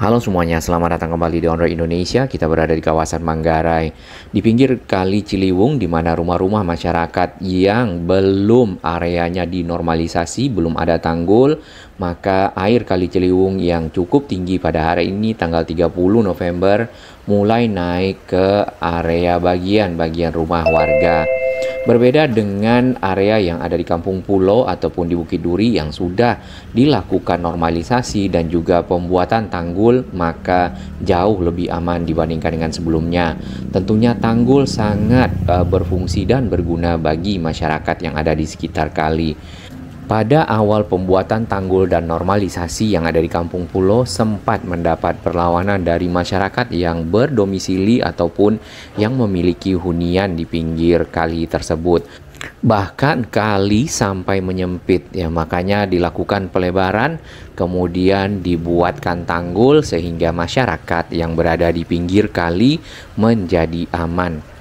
Halo semuanya, selamat datang kembali di Onroad Indonesia. Kita berada di kawasan Manggarai, di pinggir Kali Ciliwung, di mana rumah-rumah masyarakat yang belum areanya dinormalisasi, belum ada tanggul, maka air Kali Ciliwung yang cukup tinggi pada hari ini, tanggal 30 November, mulai naik ke area bagian rumah warga. Berbeda dengan area yang ada di Kampung Pulo ataupun di Bukit Duri yang sudah dilakukan normalisasi dan juga pembuatan tanggul, maka jauh lebih aman dibandingkan dengan sebelumnya. Tentunya tanggul sangat berfungsi dan berguna bagi masyarakat yang ada di sekitar kali. Pada awal pembuatan tanggul dan normalisasi yang ada di Kampung Pulo sempat mendapat perlawanan dari masyarakat yang berdomisili ataupun yang memiliki hunian di pinggir kali tersebut. Bahkan kali sampai menyempit ya, makanya dilakukan pelebaran, kemudian dibuatkan tanggul sehingga masyarakat yang berada di pinggir kali menjadi aman.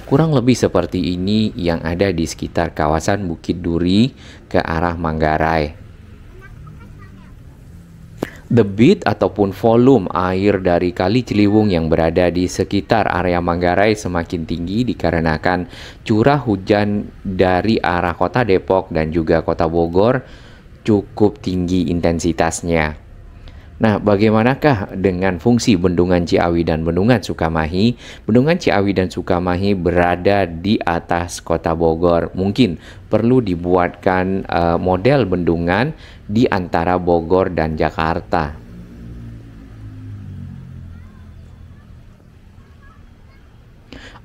Kurang lebih seperti ini yang ada di sekitar kawasan Bukit Duri ke arah Manggarai. Debit ataupun volume air dari Kali Ciliwung yang berada di sekitar area Manggarai semakin tinggi dikarenakan curah hujan dari arah kota Depok dan juga kota Bogor cukup tinggi intensitasnya. Nah, bagaimanakah dengan fungsi Bendungan Ciawi dan Bendungan Sukamahi? Bendungan Ciawi dan Sukamahi berada di atas kota Bogor. Mungkin perlu dibuatkan model bendungan di antara Bogor dan Jakarta.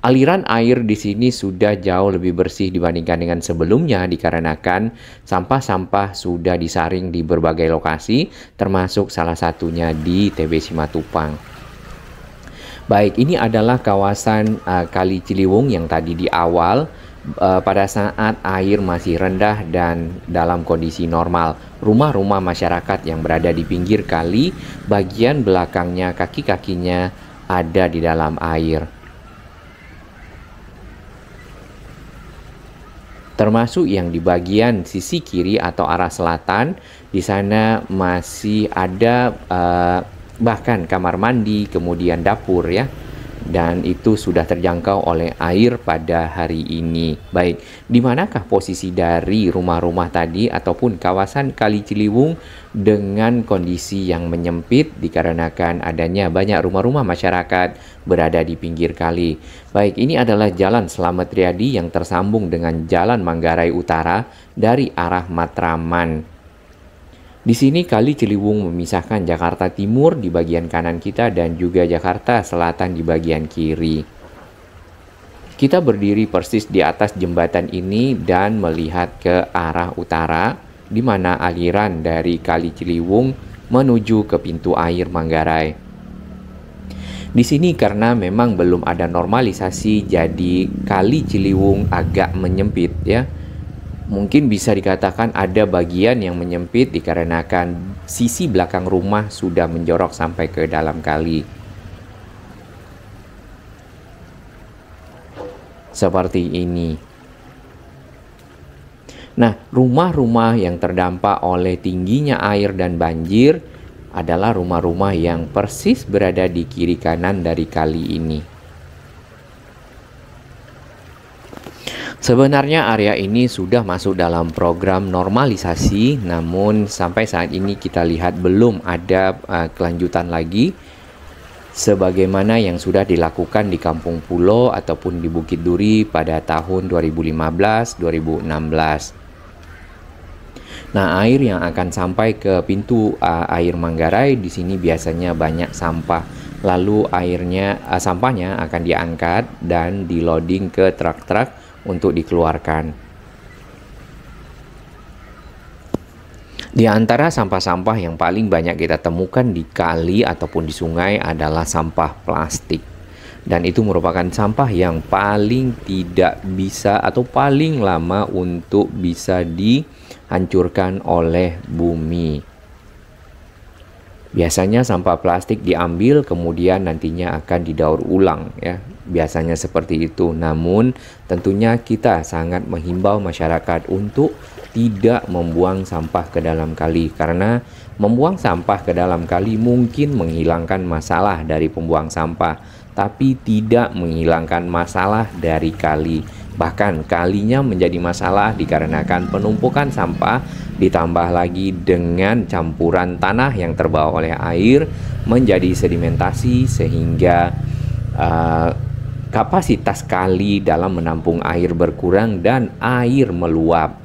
Aliran air di sini sudah jauh lebih bersih dibandingkan dengan sebelumnya dikarenakan sampah-sampah sudah disaring di berbagai lokasi, termasuk salah satunya di TB Simatupang. Baik, ini adalah kawasan Kali Ciliwung yang tadi di awal pada saat air masih rendah dan dalam kondisi normal. Rumah-rumah masyarakat yang berada di pinggir kali, bagian belakangnya kaki-kakinya ada di dalam air. Termasuk yang di bagian sisi kiri atau arah selatan, di sana masih ada bahkan kamar mandi, kemudian dapur ya. Dan itu sudah terjangkau oleh air pada hari ini. Baik, di manakah posisi dari rumah-rumah tadi ataupun kawasan Kali Ciliwung dengan kondisi yang menyempit dikarenakan adanya banyak rumah-rumah masyarakat berada di pinggir kali. Baik, ini adalah Jalan Slamet Riyadi yang tersambung dengan Jalan Manggarai Utara dari arah Matraman. Di sini Kali Ciliwung memisahkan Jakarta Timur di bagian kanan kita dan juga Jakarta Selatan di bagian kiri. Kita berdiri persis di atas jembatan ini dan melihat ke arah utara, di mana aliran dari Kali Ciliwung menuju ke pintu air Manggarai. Di sini karena memang belum ada normalisasi, jadi Kali Ciliwung agak menyempit ya. Mungkin bisa dikatakan ada bagian yang menyempit dikarenakan sisi belakang rumah sudah menjorok sampai ke dalam kali. Seperti ini. Nah, rumah-rumah yang terdampak oleh tingginya air dan banjir adalah rumah-rumah yang persis berada di kiri kanan dari kali ini. Sebenarnya area ini sudah masuk dalam program normalisasi, namun sampai saat ini kita lihat belum ada kelanjutan lagi sebagaimana yang sudah dilakukan di Kampung Pulo ataupun di Bukit Duri pada tahun 2015-2016. Nah, air yang akan sampai ke pintu air Manggarai di sini biasanya banyak sampah. Lalu sampahnya akan diangkat dan di-loading ke truk-truk untuk dikeluarkan. Di antara sampah-sampah yang paling banyak kita temukan di kali ataupun di sungai adalah sampah plastik. Dan itu merupakan sampah yang paling tidak bisa atau paling lama untuk bisa dihancurkan oleh bumi. Biasanya sampah plastik diambil kemudian nantinya akan didaur ulang ya. Biasanya seperti itu. Namun tentunya kita sangat menghimbau masyarakat untuk tidak membuang sampah ke dalam kali, karena membuang sampah ke dalam kali mungkin menghilangkan masalah dari pembuang sampah, tapi tidak menghilangkan masalah dari kali. Bahkan kalinya menjadi masalah dikarenakan penumpukan sampah ditambah lagi dengan campuran tanah yang terbawa oleh air menjadi sedimentasi sehingga kapasitas kali dalam menampung air berkurang dan air meluap.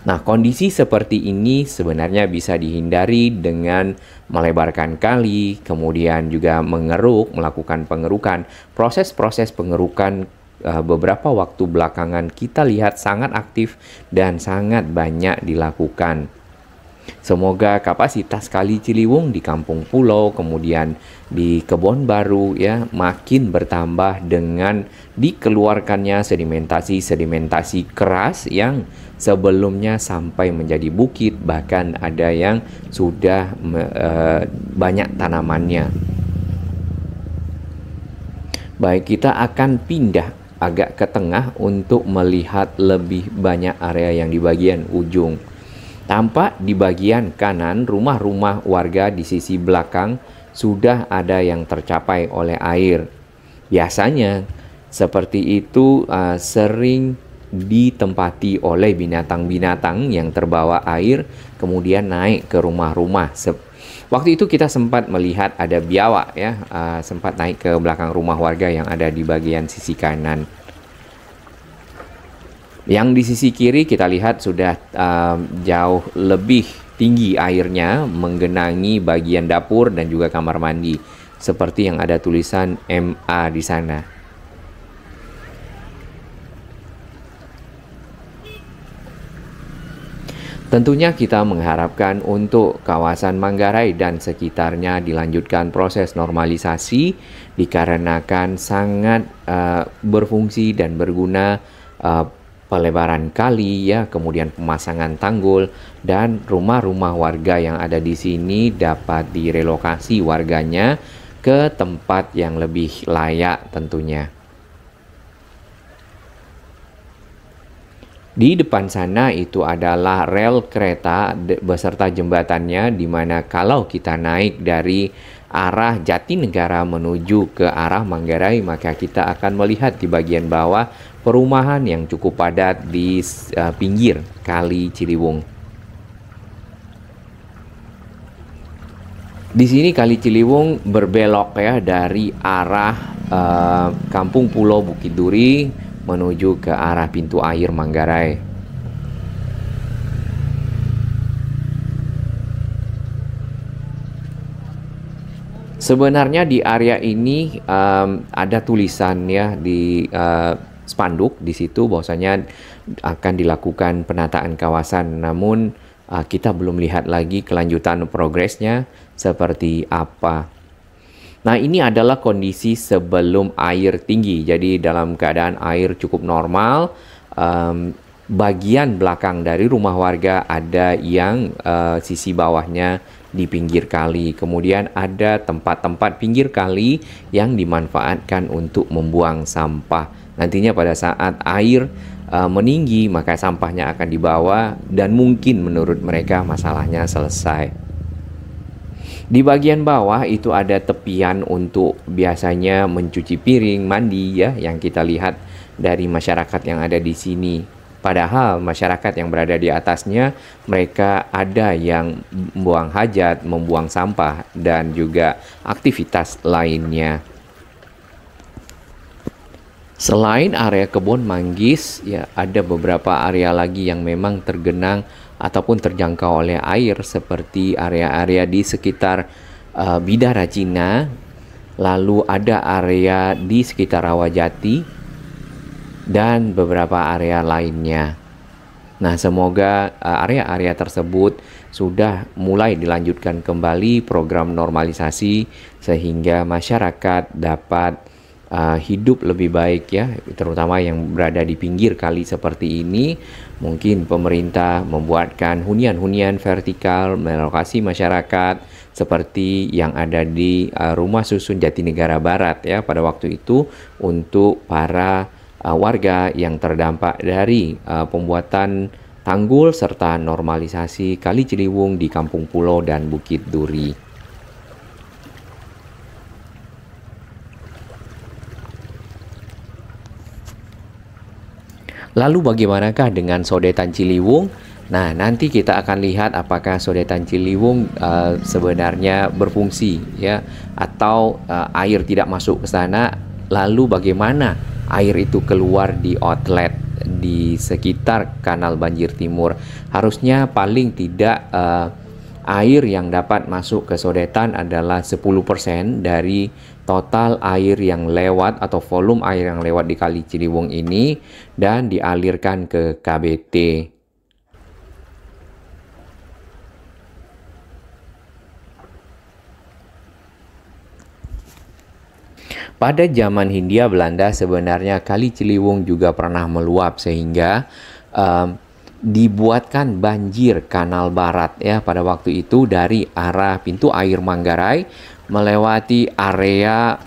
Nah, kondisi seperti ini sebenarnya bisa dihindari dengan melebarkan kali, kemudian juga melakukan pengerukan. Proses-proses pengerukan beberapa waktu belakangan kita lihat sangat aktif dan sangat banyak dilakukan. Semoga kapasitas Kali Ciliwung di Kampung Pulau, kemudian di Kebon Baru ya makin bertambah dengan dikeluarkannya sedimentasi keras yang sebelumnya sampai menjadi bukit, bahkan ada yang sudah banyak tanamannya. Baik, kita akan pindah agak ke tengah untuk melihat lebih banyak area yang di bagian ujung. Tampak di bagian kanan rumah-rumah warga di sisi belakang sudah ada yang tercapai oleh air. Biasanya seperti itu sering ditempati oleh binatang-binatang yang terbawa air kemudian naik ke rumah-rumah. Waktu itu kita sempat melihat ada biawak ya, sempat naik ke belakang rumah warga yang ada di bagian sisi kanan. Yang di sisi kiri kita lihat sudah jauh lebih tinggi airnya menggenangi bagian dapur dan juga kamar mandi, seperti yang ada tulisan MA di sana. Tentunya kita mengharapkan untuk kawasan Manggarai dan sekitarnya dilanjutkan proses normalisasi dikarenakan sangat berfungsi dan berguna pelebaran kali ya, kemudian pemasangan tanggul, dan rumah-rumah warga yang ada di sini dapat direlokasi warganya ke tempat yang lebih layak tentunya. Di depan sana itu adalah rel kereta beserta jembatannya, di mana kalau kita naik dari arah Jatinegara menuju ke arah Manggarai, maka kita akan melihat di bagian bawah perumahan yang cukup padat di pinggir Kali Ciliwung. Di sini Kali Ciliwung berbelok ya dari arah Kampung Pulau Bukit Duri menuju ke arah pintu air Manggarai. Sebenarnya di area ini ada tulisan ya di spanduk di situ bahwasanya akan dilakukan penataan kawasan, namun kita belum lihat lagi kelanjutan progresnya seperti apa. Nah, ini adalah kondisi sebelum air tinggi. Jadi dalam keadaan air cukup normal, bagian belakang dari rumah warga ada yang sisi bawahnya di pinggir kali. Kemudian ada tempat-tempat pinggir kali yang dimanfaatkan untuk membuang sampah. Nantinya pada saat air meninggi, maka sampahnya akan dibawa dan mungkin menurut mereka masalahnya selesai. Di bagian bawah itu ada tepian untuk biasanya mencuci piring, mandi ya, yang kita lihat dari masyarakat yang ada di sini. Padahal masyarakat yang berada di atasnya, mereka ada yang membuang hajat, membuang sampah, dan juga aktivitas lainnya. Selain area kebun manggis, ya ada beberapa area lagi yang memang tergenang ataupun terjangkau oleh air, seperti area-area di sekitar Bidara Cina, lalu ada area di sekitar Rawajati, dan beberapa area lainnya. Nah, semoga area-area tersebut sudah mulai dilanjutkan kembali program normalisasi sehingga masyarakat dapat hidup lebih baik ya, terutama yang berada di pinggir kali seperti ini. Mungkin pemerintah membuatkan hunian-hunian vertikal melokasi masyarakat seperti yang ada di Rumah Susun Jatinegara Barat ya pada waktu itu, untuk para warga yang terdampak dari pembuatan tanggul serta normalisasi Kali Ciliwung di Kampung Pulau dan Bukit Duri. Lalu bagaimanakah dengan Sodetan Ciliwung? Nah, nanti kita akan lihat apakah Sodetan Ciliwung sebenarnya berfungsi ya, atau air tidak masuk ke sana. Lalu bagaimana air itu keluar di outlet di sekitar Kanal Banjir Timur? Harusnya paling tidak air yang dapat masuk ke Sodetan adalah 10% dari total air yang lewat atau volume air yang lewat di Kali Ciliwung ini dan dialirkan ke KBT. Pada zaman Hindia Belanda sebenarnya Kali Ciliwung juga pernah meluap sehingga dibuatkan banjir Kanal Barat ya pada waktu itu dari arah pintu air Manggarai melewati area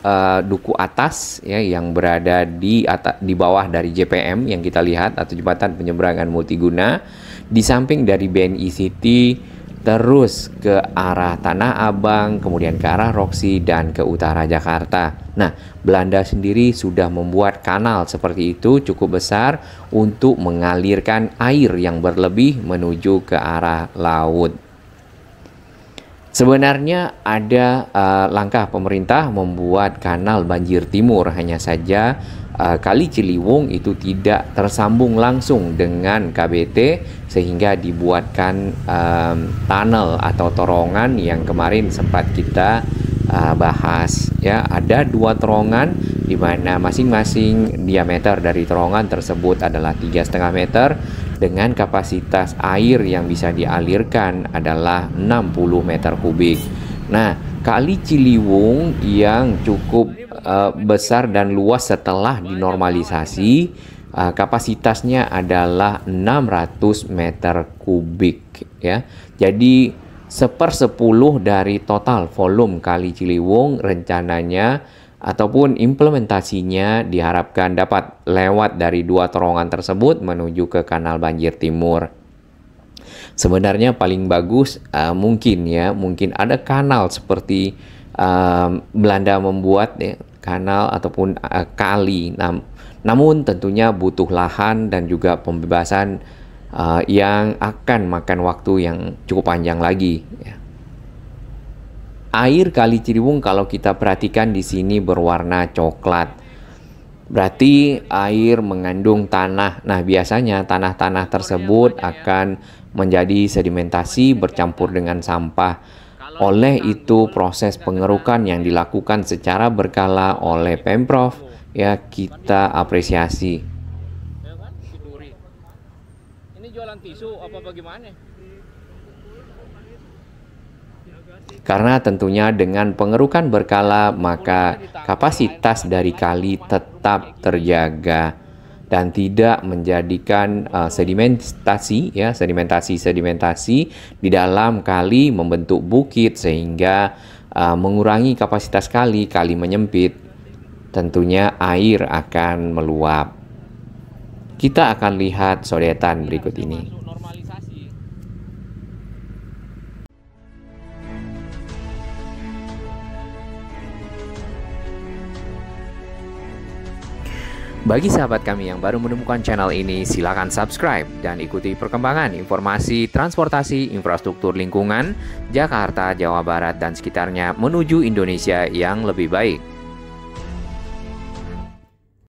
Duku Atas ya yang berada di bawah dari JPM yang kita lihat atau jembatan penyeberangan multiguna, di samping dari BNI City, terus ke arah Tanah Abang, kemudian ke arah Roxy dan ke utara Jakarta. Nah, Belanda sendiri sudah membuat kanal seperti itu cukup besar untuk mengalirkan air yang berlebih menuju ke arah laut. Sebenarnya ada langkah pemerintah membuat kanal banjir timur, hanya saja Kali Ciliwung itu tidak tersambung langsung dengan KBT sehingga dibuatkan tunnel atau terowongan yang kemarin sempat kita bahas ya. Ada 2 terowongan di mana masing-masing diameter dari terowongan tersebut adalah 3,5 meter dengan kapasitas air yang bisa dialirkan adalah 60 meter kubik. Nah, Kali Ciliwung yang cukup besar dan luas setelah dinormalisasi, kapasitasnya adalah 600 meter kubik ya. Jadi 1/10 dari total volume Kali Ciliwung rencananya ataupun implementasinya diharapkan dapat lewat dari 2 terowongan tersebut menuju ke Kanal Banjir Timur. Sebenarnya paling bagus mungkin ada kanal seperti Belanda membuat ya, kanal ataupun kali. Namun tentunya butuh lahan dan juga pembebasan yang akan makan waktu yang cukup panjang lagi ya. Air Kali Ciliwung kalau kita perhatikan di sini berwarna coklat. Berarti air mengandung tanah. Nah, biasanya tanah-tanah tersebut akan menjadi sedimentasi bercampur dengan sampah. Oleh itu, proses pengerukan yang dilakukan secara berkala oleh Pemprov ya kita apresiasi. Ini jualan tisu apa bagaimana? Karena tentunya dengan pengerukan berkala maka kapasitas dari kali tetap terjaga dan tidak menjadikan sedimentasi di dalam kali membentuk bukit sehingga mengurangi kapasitas kali menyempit. Tentunya air akan meluap. Kita akan lihat sodetan berikut ini. Bagi sahabat kami yang baru menemukan channel ini, silakan subscribe dan ikuti perkembangan informasi transportasi, infrastruktur lingkungan, Jakarta, Jawa Barat, dan sekitarnya menuju Indonesia yang lebih baik.